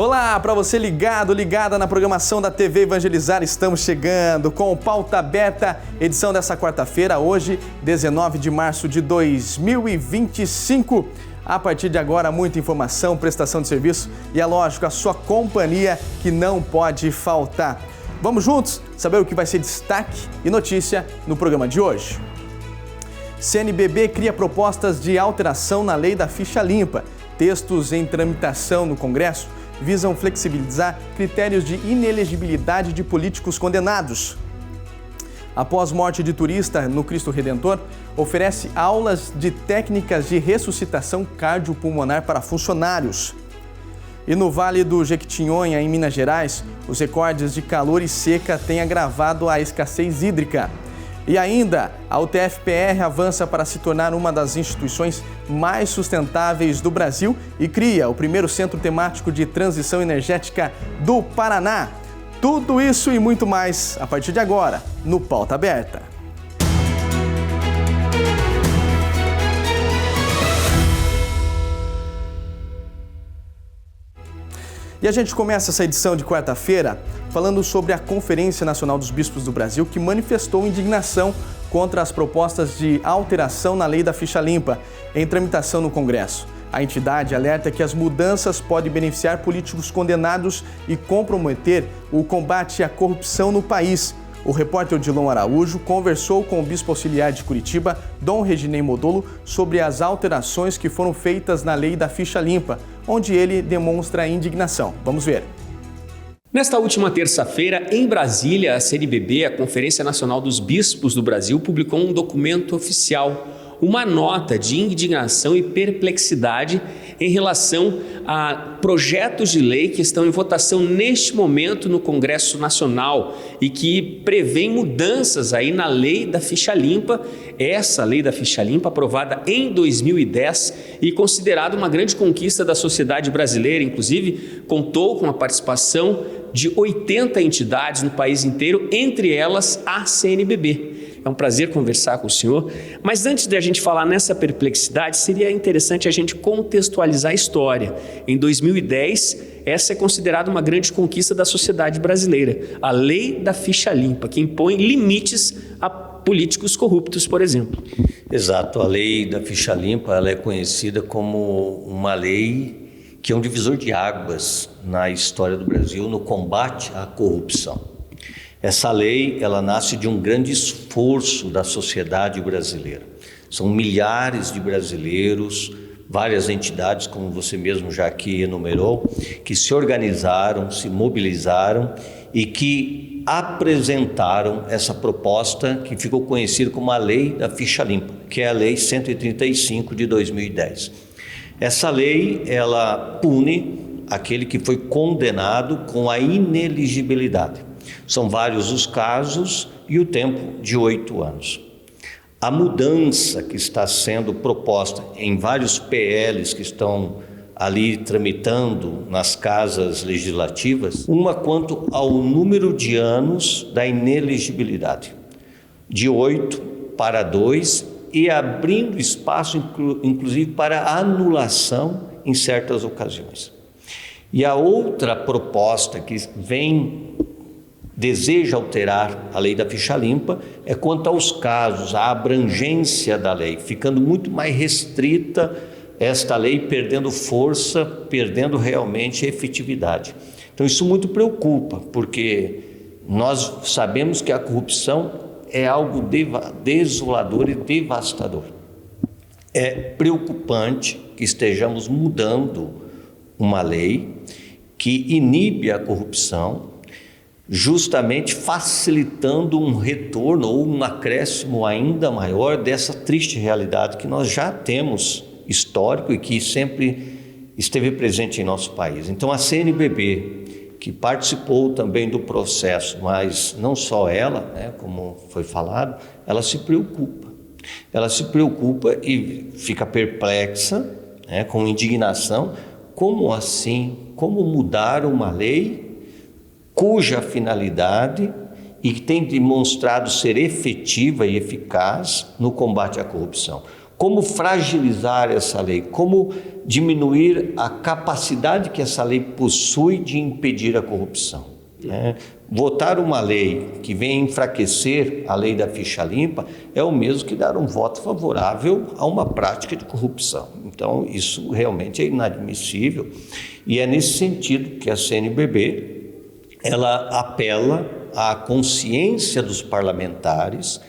Olá, para você ligada na programação da TV Evangelizar, estamos chegando com o Pauta Aberta, edição dessa quarta-feira, hoje, 19 de março de 2025. A partir de agora, muita informação, prestação de serviço e, é lógico, a sua companhia que não pode faltar. Vamos juntos saber o que vai ser destaque e notícia no programa de hoje. CNBB cria propostas de alteração na lei da ficha limpa. Textos em tramitação no Congresso visam flexibilizar critérios de inelegibilidade de políticos condenados. Após morte de turista no Cristo Redentor, oferece aulas de técnicas de ressuscitação cardiopulmonar para funcionários. E no Vale do Jequitinhonha, em Minas Gerais, os recordes de calor e seca têm agravado a escassez hídrica. E ainda, a UTF-PR avança para se tornar uma das instituições mais sustentáveis do Brasil e cria o primeiro centro temático de transição energética do Paraná. Tudo isso e muito mais a partir de agora, no Pauta Aberta. E a gente começa essa edição de quarta-feira falando sobre a Conferência Nacional dos Bispos do Brasil, que manifestou indignação contra as propostas de alteração na lei da ficha limpa em tramitação no Congresso. A entidade alerta que as mudanças podem beneficiar políticos condenados e comprometer o combate à corrupção no país. O repórter Odilon Araújo conversou com o bispo auxiliar de Curitiba, Dom Reginei Modolo, sobre as alterações que foram feitas na lei da ficha limpa, onde ele demonstra indignação. Vamos ver. Nesta última terça-feira, em Brasília, a CNBB, a Conferência Nacional dos Bispos do Brasil, publicou um documento oficial, uma nota de indignação e perplexidade em relação a projetos de lei que estão em votação neste momento no Congresso Nacional e que prevêem mudanças aí na lei da ficha limpa. Essa lei da ficha limpa, aprovada em 2010 e considerada uma grande conquista da sociedade brasileira, inclusive contou com a participação de 80 entidades no país inteiro, entre elas a CNBB. É um prazer conversar com o senhor, mas antes de a gente falar nessa perplexidade, seria interessante a gente contextualizar a história. Em 2010, essa é considerada uma grande conquista da sociedade brasileira, a lei da ficha limpa, que impõe limites a políticos corruptos, por exemplo. Exato, a lei da ficha limpa ela é conhecida como uma lei que é um divisor de águas na história do Brasil no combate à corrupção. Essa lei, ela nasce de um grande esforço da sociedade brasileira. São milhares de brasileiros, várias entidades, como você mesmo já aqui enumerou, que se organizaram, se mobilizaram e que apresentaram essa proposta que ficou conhecida como a Lei da Ficha Limpa, que é a Lei 135 de 2010. Essa lei, ela pune aquele que foi condenado com a ineligibilidade. São vários os casos e o tempo de 8 anos. A mudança que está sendo proposta em vários PLs que estão ali tramitando nas casas legislativas, uma quanto ao número de anos da ineligibilidade, de 8 para 2 e abrindo espaço inclusive para anulação em certas ocasiões. E a outra proposta que deseja alterar a lei da ficha limpa é quanto aos casos, a abrangência da lei, ficando muito mais restrita esta lei, perdendo força, perdendo realmente efetividade. Então isso muito preocupa, porque nós sabemos que a corrupção é algo desolador e devastador. É preocupante que estejamos mudando uma lei que inibe a corrupção, justamente facilitando um retorno ou um acréscimo ainda maior dessa triste realidade que nós já temos histórico e que sempre esteve presente em nosso país. Então a CNBB, que participou também do processo, mas não só ela, né, como foi falado, ela se preocupa. Ela se preocupa e fica perplexa, né, com indignação. Como assim? Como mudar uma lei cuja finalidade e que tem demonstrado ser efetiva e eficaz no combate à corrupção? como fragilizar essa lei, como diminuir a capacidade que essa lei possui de impedir a corrupção. Votar uma lei que vem enfraquecer a lei da ficha limpa é o mesmo que dar um voto favorável a uma prática de corrupção. Então, isso realmente é inadmissível e é nesse sentido que a CNBB ela apela à consciência dos parlamentares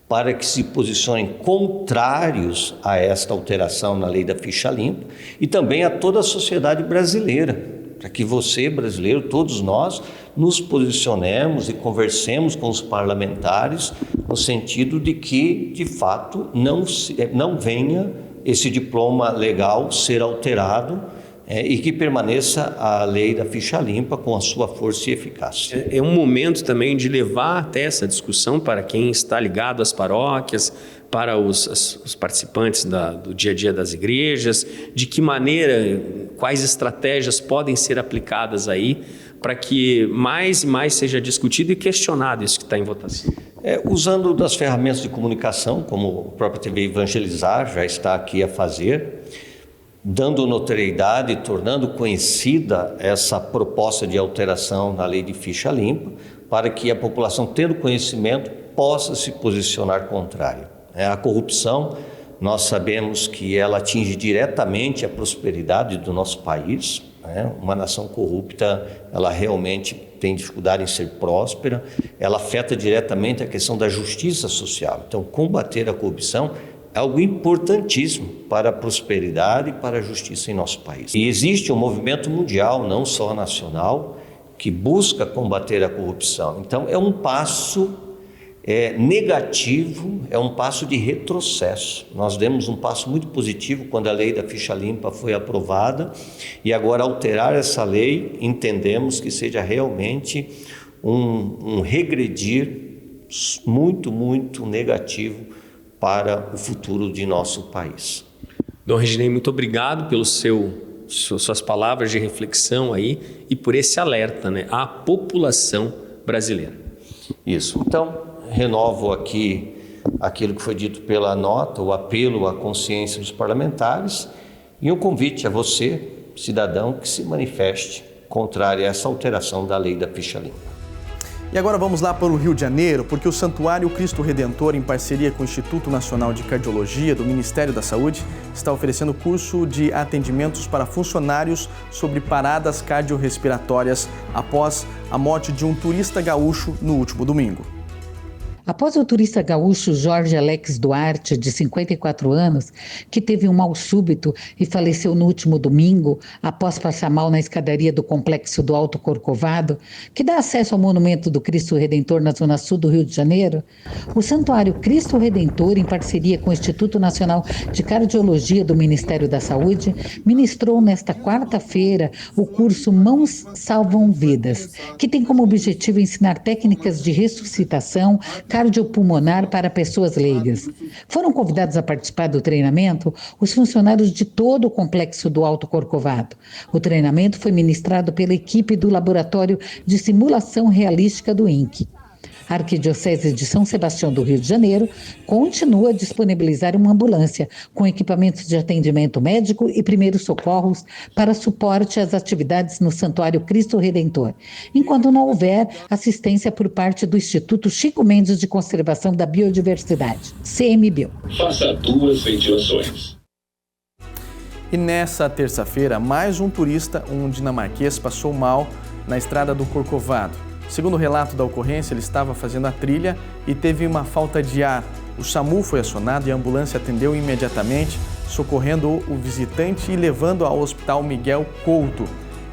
para que se posicionem contrários a esta alteração na lei da ficha limpa e também a toda a sociedade brasileira, para que você, brasileiro, todos nós, nos posicionemos e conversemos com os parlamentares no sentido de que, de fato, não venha esse diploma legal ser alterado e que permaneça a lei da ficha limpa com a sua força e eficácia. É um momento também de levar até essa discussão para quem está ligado às paróquias, para os participantes do dia a dia das igrejas, de que maneira, quais estratégias podem ser aplicadas aí para que mais e mais seja discutido e questionado isso que está em votação. Usando das ferramentas de comunicação, como a própria TV Evangelizar já está aqui a fazer, dando notoriedade, tornando conhecida essa proposta de alteração na lei de ficha limpa, para que a população, tendo conhecimento, possa se posicionar contrário. A corrupção, nós sabemos que ela atinge diretamente a prosperidade do nosso país. Uma nação corrupta, ela realmente tem dificuldade em ser próspera, ela afeta diretamente a questão da justiça social. Então, combater a corrupção é algo importantíssimo para a prosperidade e para a justiça em nosso país. E existe um movimento mundial, não só nacional, que busca combater a corrupção. Então, é um passo negativo, é um passo de retrocesso. Nós demos um passo muito positivo quando a lei da ficha limpa foi aprovada e agora alterar essa lei, entendemos que seja realmente um regredir muito, muito negativo para o futuro de nosso país. Dom Reginei, muito obrigado pelas suas palavras de reflexão aí e por esse alerta, à população brasileira. Isso. Então, renovo aqui aquilo que foi dito pela nota, o apelo à consciência dos parlamentares e um convite a você, cidadão, que se manifeste contrário a essa alteração da lei da ficha limpa. E agora vamos lá para o Rio de Janeiro, porque o Santuário Cristo Redentor, em parceria com o Instituto Nacional de Cardiologia do Ministério da Saúde, está oferecendo curso de atendimentos para funcionários sobre paradas cardiorrespiratórias após a morte de um turista gaúcho no último domingo. Após o turista gaúcho Jorge Alex Duarte, de 54 anos, que teve um mal súbito e faleceu no último domingo, após passar mal na escadaria do Complexo do Alto Corcovado, que dá acesso ao Monumento do Cristo Redentor na zona sul do Rio de Janeiro, o Santuário Cristo Redentor, em parceria com o Instituto Nacional de Cardiologia do Ministério da Saúde, ministrou nesta quarta-feira o curso Mãos Salvam Vidas, que tem como objetivo ensinar técnicas de ressuscitação cardiopulmonar para pessoas leigas. Foram convidados a participar do treinamento os funcionários de todo o Complexo do Alto Corcovado. O treinamento foi ministrado pela equipe do Laboratório de Simulação Realística do INCE. A Arquidiocese de São Sebastião do Rio de Janeiro continua a disponibilizar uma ambulância com equipamentos de atendimento médico e primeiros socorros para suporte às atividades no Santuário Cristo Redentor, enquanto não houver assistência por parte do Instituto Chico Mendes de Conservação da Biodiversidade, CMBio. Faça 2 ventilações. E nessa terça-feira, mais um turista, um dinamarquês, passou mal na estrada do Corcovado. Segundo o relato da ocorrência, ele estava fazendo a trilha e teve uma falta de ar. O SAMU foi acionado e a ambulância atendeu imediatamente, socorrendo o visitante e levando ao Hospital Miguel Couto.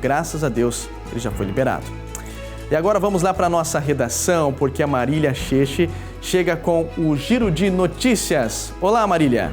Graças a Deus, ele já foi liberado. E agora vamos lá para a nossa redação, porque a Marília Cheche chega com o Giro de Notícias. Olá, Marília!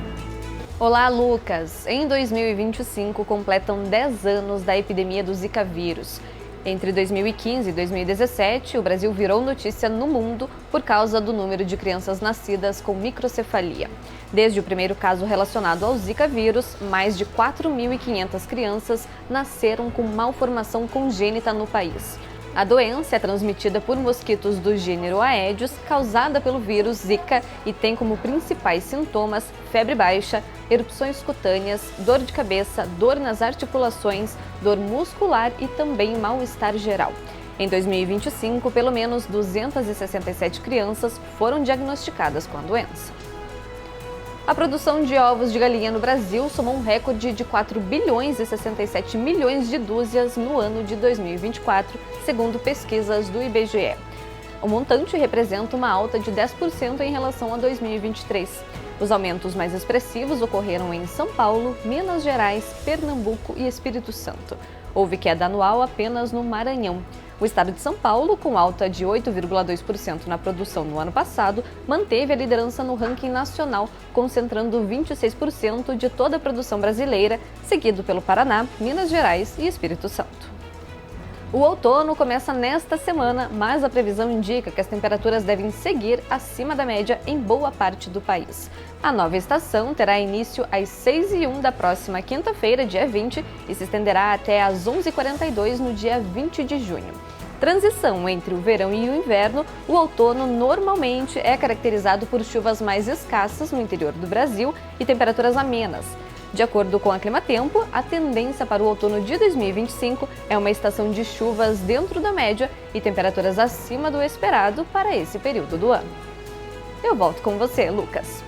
Olá, Lucas! Em 2025, completam 10 anos da epidemia do Zika vírus. Entre 2015 e 2017, o Brasil virou notícia no mundo por causa do número de crianças nascidas com microcefalia. Desde o primeiro caso relacionado ao Zika vírus, mais de 4.500 crianças nasceram com malformação congênita no país. A doença é transmitida por mosquitos do gênero Aedes, causada pelo vírus Zika e tem como principais sintomas febre baixa, erupções cutâneas, dor de cabeça, dor nas articulações, dor muscular e também mal-estar geral. Em 2025, pelo menos 267 crianças foram diagnosticadas com a doença. A produção de ovos de galinha no Brasil somou um recorde de 4 bilhões e 67 milhões de dúzias no ano de 2024, segundo pesquisas do IBGE. O montante representa uma alta de 10% em relação a 2023. Os aumentos mais expressivos ocorreram em São Paulo, Minas Gerais, Pernambuco e Espírito Santo. Houve queda anual apenas no Maranhão. O estado de São Paulo, com alta de 8,2% na produção no ano passado, manteve a liderança no ranking nacional, concentrando 26% de toda a produção brasileira, seguido pelo Paraná, Minas Gerais e Espírito Santo. O outono começa nesta semana, mas a previsão indica que as temperaturas devem seguir acima da média em boa parte do país. A nova estação terá início às 6h01 da próxima quinta-feira, dia 20, e se estenderá até às 11h42 no dia 20 de junho. Transição entre o verão e o inverno, o outono normalmente é caracterizado por chuvas mais escassas no interior do Brasil e temperaturas amenas. De acordo com a Climatempo, a tendência para o outono de 2025 é uma estação de chuvas dentro da média e temperaturas acima do esperado para esse período do ano. Eu volto com você, Lucas.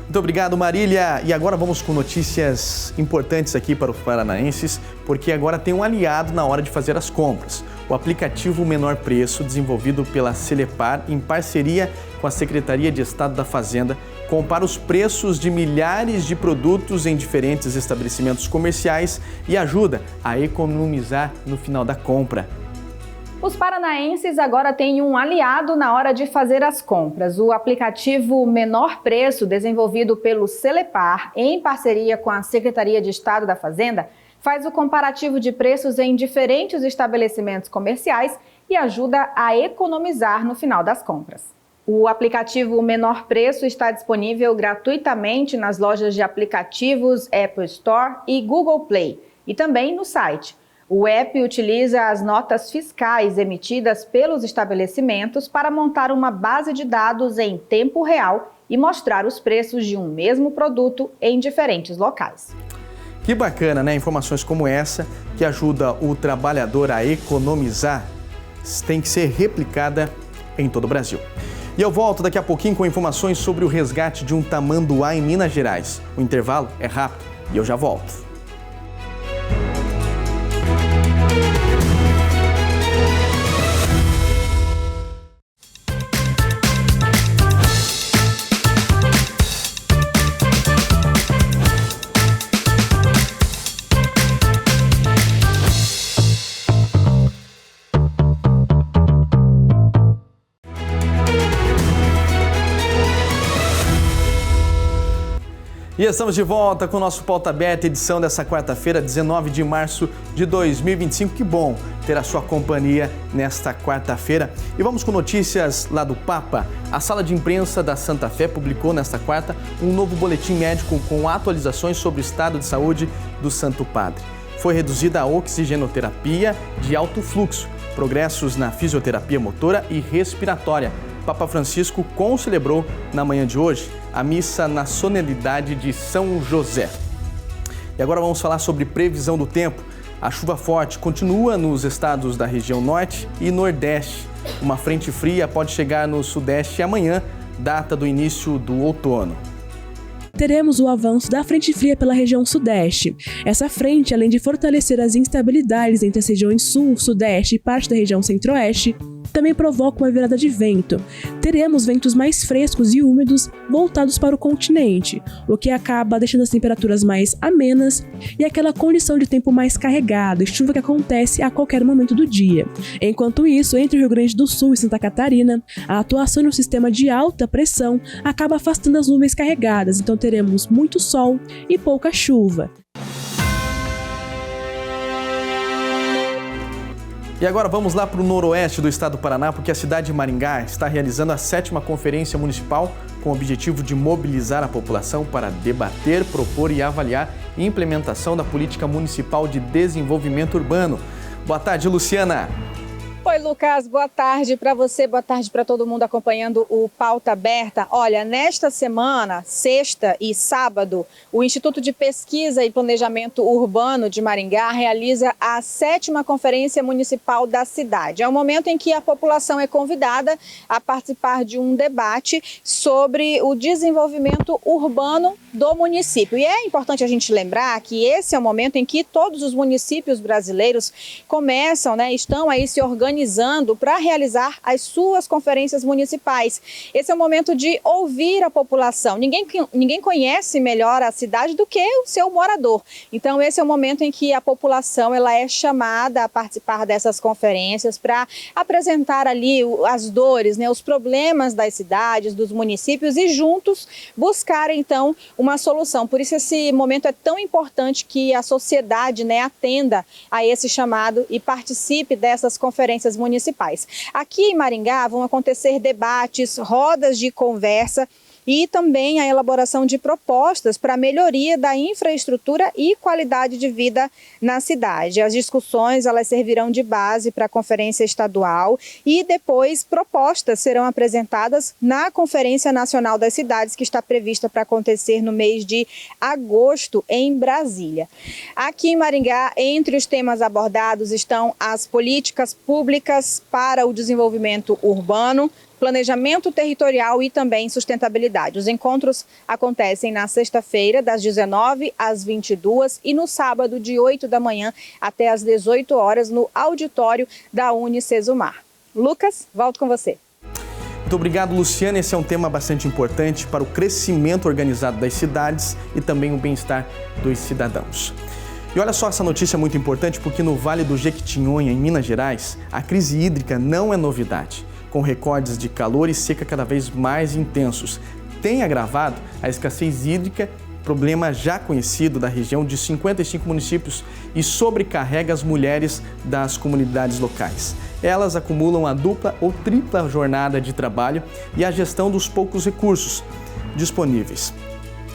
Muito obrigado, Marília. E agora vamos com notícias importantes aqui para os paranaenses, porque agora tem um aliado na hora de fazer as compras. O aplicativo Menor Preço, desenvolvido pela Celepar em parceria com a Secretaria de Estado da Fazenda, compara os preços de milhares de produtos em diferentes estabelecimentos comerciais e ajuda a economizar no final da compra. Os paranaenses agora têm um aliado na hora de fazer as compras. O aplicativo Menor Preço, desenvolvido pelo Celepar, em parceria com a Secretaria de Estado da Fazenda, faz o comparativo de preços em diferentes estabelecimentos comerciais e ajuda a economizar no final das compras. O aplicativo Menor Preço está disponível gratuitamente nas lojas de aplicativos Apple Store e Google Play e também no site. O app utiliza as notas fiscais emitidas pelos estabelecimentos para montar uma base de dados em tempo real e mostrar os preços de um mesmo produto em diferentes locais. Que bacana, né? Informações como essa que ajuda o trabalhador a economizar tem que ser replicada em todo o Brasil. E eu volto daqui a pouquinho com informações sobre o resgate de um tamanduá em Minas Gerais. O intervalo é rápido e eu já volto. E estamos de volta com o nosso Pauta Aberta, edição dessa quarta-feira, 19 de março de 2025. Que bom ter a sua companhia nesta quarta-feira. E vamos com notícias lá do Papa. A Sala de Imprensa da Santa Fé publicou nesta quarta um novo boletim médico com atualizações sobre o estado de saúde do Santo Padre. Foi reduzida a oxigenoterapia de alto fluxo, progressos na fisioterapia motora e respiratória. Papa Francisco concelebrou na manhã de hoje a missa na solenidade de São José. E agora vamos falar sobre previsão do tempo. A chuva forte continua nos estados da região norte e nordeste. Uma frente fria pode chegar no sudeste amanhã, data do início do outono. Teremos o avanço da frente fria pela região sudeste. Essa frente, além de fortalecer as instabilidades entre as regiões sul, sudeste e parte da região centro-oeste, também provoca uma virada de vento. Teremos ventos mais frescos e úmidos voltados para o continente, o que acaba deixando as temperaturas mais amenas e aquela condição de tempo mais carregado e chuva que acontece a qualquer momento do dia. Enquanto isso, entre o Rio Grande do Sul e Santa Catarina, a atuação de um sistema de alta pressão acaba afastando as nuvens carregadas, então teremos muito sol e pouca chuva. E agora vamos lá para o noroeste do estado do Paraná, porque a cidade de Maringá está realizando a 7ª Conferência Municipal com o objetivo de mobilizar a população para debater, propor e avaliar a implementação da Política Municipal de Desenvolvimento Urbano. Boa tarde, Luciana. Oi, Lucas, boa tarde para você, boa tarde para todo mundo acompanhando o Pauta Aberta. Olha, nesta semana, sexta e sábado, o Instituto de Pesquisa e Planejamento Urbano de Maringá realiza a 7ª Conferência Municipal da cidade. É um momento em que a população é convidada a participar de um debate sobre o desenvolvimento urbano do município. E é importante a gente lembrar que esse é o momento em que todos os municípios brasileiros começam, estão aí se organizando para realizar as suas conferências municipais. Esse é o momento de ouvir a população. Ninguém conhece melhor a cidade do que o seu morador. Então, esse é o momento em que a população ela é chamada a participar dessas conferências para apresentar ali as dores, os problemas das cidades, dos municípios e juntos buscar, então, uma solução. Por isso, esse momento é tão importante que a sociedade atenda a esse chamado e participe dessas conferências municipais. Aqui em Maringá vão acontecer debates, rodas de conversa e também a elaboração de propostas para a melhoria da infraestrutura e qualidade de vida na cidade. As discussões elas servirão de base para a Conferência Estadual e depois propostas serão apresentadas na Conferência Nacional das Cidades, que está prevista para acontecer no mês de agosto em Brasília. Aqui em Maringá, entre os temas abordados estão as políticas públicas para o desenvolvimento urbano, planejamento territorial e também sustentabilidade. Os encontros acontecem na sexta-feira, das 19 às 22 e no sábado, de 8 da manhã até às 18 horas, no auditório da Unicesumar. Lucas, volto com você. Muito obrigado, Luciana. Esse é um tema bastante importante para o crescimento organizado das cidades e também o bem-estar dos cidadãos. E olha só essa notícia muito importante, porque no Vale do Jequitinhonha, em Minas Gerais, a crise hídrica não é novidade. Com recordes de calor e seca cada vez mais intensos, tem agravado a escassez hídrica, problema já conhecido da região de 55 municípios, e sobrecarrega as mulheres das comunidades locais. Elas acumulam a dupla ou tripla jornada de trabalho e a gestão dos poucos recursos disponíveis.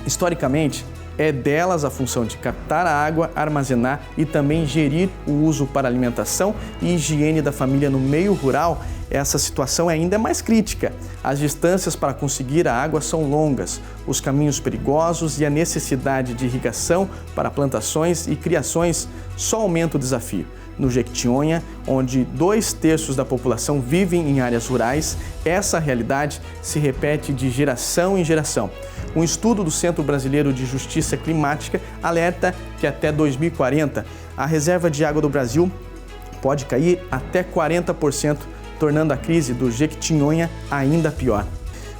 Historicamente, é delas a função de captar a água, armazenar e também gerir o uso para alimentação e higiene da família no meio rural. Essa situação é ainda mais crítica. As distâncias para conseguir a água são longas, os caminhos perigosos e a necessidade de irrigação para plantações e criações só aumenta o desafio. No Jequitinhonha, onde 2/3 da população vivem em áreas rurais, essa realidade se repete de geração em geração. Um estudo do Centro Brasileiro de Justiça Climática alerta que até 2040 a reserva de água do Brasil pode cair até 40%, tornando a crise do Jequitinhonha ainda pior.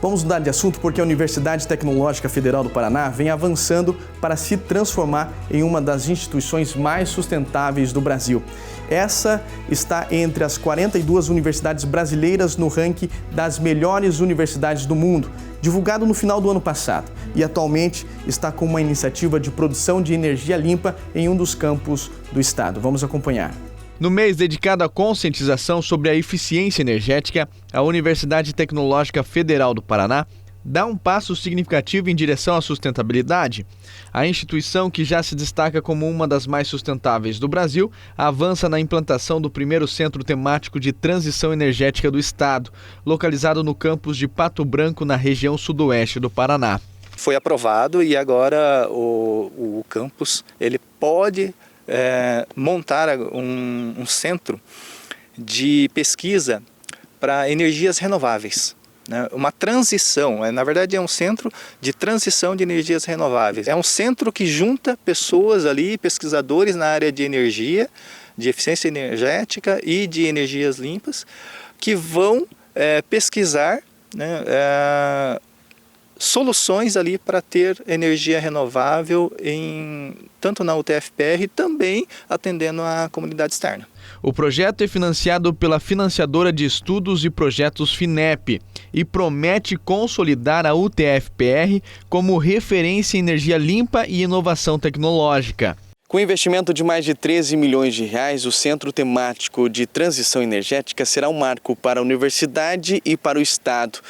Vamos mudar de assunto porque a Universidade Tecnológica Federal do Paraná vem avançando para se transformar em uma das instituições mais sustentáveis do Brasil. Essa está entre as 42 universidades brasileiras no ranking das melhores universidades do mundo, divulgado no final do ano passado, e atualmente está com uma iniciativa de produção de energia limpa em um dos campos do estado. Vamos acompanhar. No mês dedicado à conscientização sobre a eficiência energética, a Universidade Tecnológica Federal do Paraná dá um passo significativo em direção à sustentabilidade. A instituição, que já se destaca como uma das mais sustentáveis do Brasil, avança na implantação do primeiro centro temático de transição energética do estado, localizado no campus de Pato Branco, na região sudoeste do Paraná. Foi aprovado e agora o campus ele pode montar um centro de pesquisa para energias renováveis. Uma transição, na verdade é um centro de transição de energias renováveis. É um centro que junta pessoas ali, pesquisadores na área de energia, de eficiência energética e de energias limpas, que vão pesquisar soluções ali para ter energia renovável tanto na UTFPR e também atendendo a comunidade externa. O projeto é financiado pela financiadora de estudos e projetos FINEP e promete consolidar a UTFPR como referência em energia limpa e inovação tecnológica. Com investimento de mais de 13 milhões de reais, o Centro Temático de Transição Energética será um marco para a universidade e para o estado.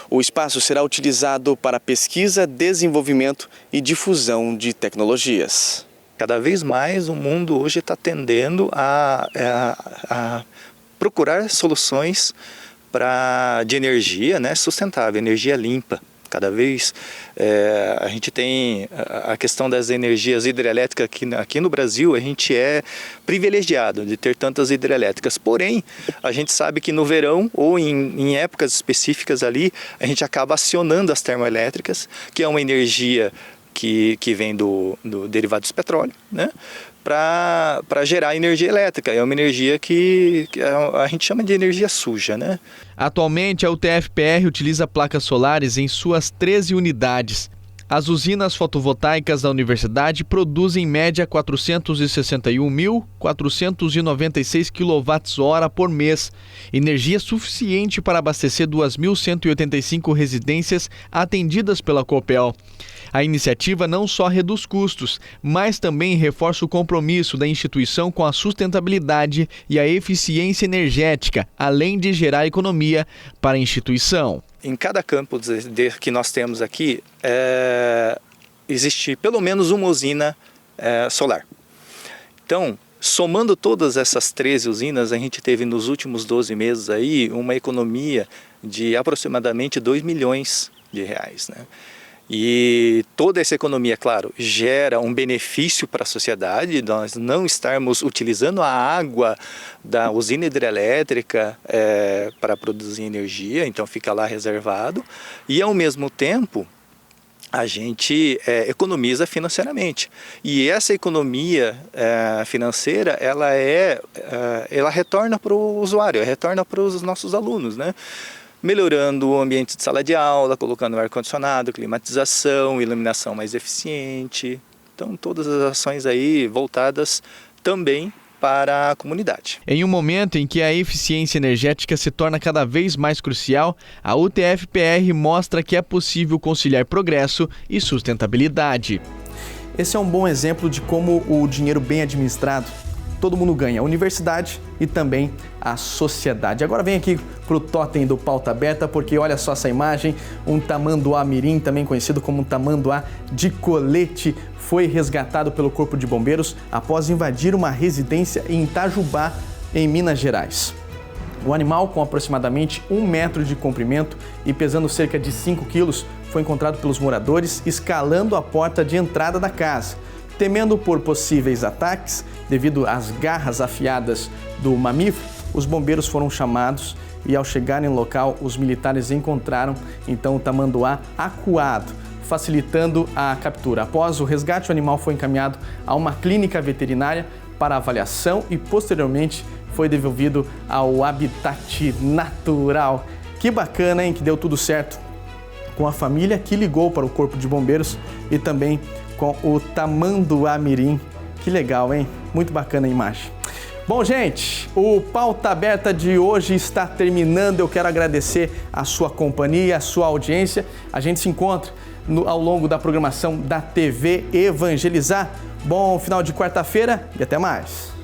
O espaço será utilizado para pesquisa, desenvolvimento e difusão de tecnologias. Cada vez mais o mundo hoje está tendendo a procurar soluções de energia, né, sustentável, energia limpa. Cada vez a gente tem a questão das energias hidrelétricas aqui no Brasil, a gente é privilegiado de ter tantas hidrelétricas, porém a gente sabe que no verão ou em épocas específicas ali, a gente acaba acionando as termoelétricas, que é uma energia que vem do derivado do petróleo, né? Para gerar energia elétrica. É uma energia que a gente chama de energia suja, né? Atualmente, a UTF-PR utiliza placas solares em suas 13 unidades. As usinas fotovoltaicas da universidade produzem em média 461.496 kWh por mês, energia suficiente para abastecer 2.185 residências atendidas pela Copel. A iniciativa não só reduz custos, mas também reforça o compromisso da instituição com a sustentabilidade e a eficiência energética, além de gerar economia para a instituição. Em cada campo que nós temos aqui, existe pelo menos uma usina solar. Então, somando todas essas 13 usinas, a gente teve nos últimos 12 meses aí uma economia de aproximadamente 2 milhões de reais, né? E toda essa economia, claro, gera um benefício para a sociedade, nós não estarmos utilizando a água da usina hidrelétrica para produzir energia, então fica lá reservado, e ao mesmo tempo a gente economiza financeiramente. E essa economia financeira, ela retorna para o usuário, retorna para os nossos alunos, né? Melhorando o ambiente de sala de aula, colocando ar-condicionado, climatização, iluminação mais eficiente. Então, todas as ações aí voltadas também para a comunidade. Em um momento em que a eficiência energética se torna cada vez mais crucial, a UTF-PR mostra que é possível conciliar progresso e sustentabilidade. Esse é um bom exemplo de como o dinheiro bem administrado, todo mundo ganha, a universidade e também a sociedade. Agora vem aqui para o totem do Pauta Aberta, porque olha só essa imagem, um tamanduá mirim, também conhecido como um tamanduá de colete, foi resgatado pelo Corpo de Bombeiros após invadir uma residência em Itajubá, em Minas Gerais. O animal, com aproximadamente 1 metro de comprimento e pesando cerca de 5 quilos, foi encontrado pelos moradores escalando a porta de entrada da casa. Temendo por possíveis ataques, devido às garras afiadas do mamífero, os bombeiros foram chamados e, ao chegarem no local, os militares encontraram então o tamanduá acuado, facilitando a captura. Após o resgate, o animal foi encaminhado a uma clínica veterinária para avaliação e, posteriormente, foi devolvido ao habitat natural. Que bacana, hein? Que deu tudo certo com a família que ligou para o Corpo de Bombeiros e também com o tamanduá mirim. Que legal, hein? Muito bacana a imagem. Bom, gente, o Pauta Aberta de hoje está terminando. Eu quero agradecer a sua companhia, a sua audiência. A gente se encontra ao longo da programação da TV Evangelizar. Bom final de quarta-feira e até mais.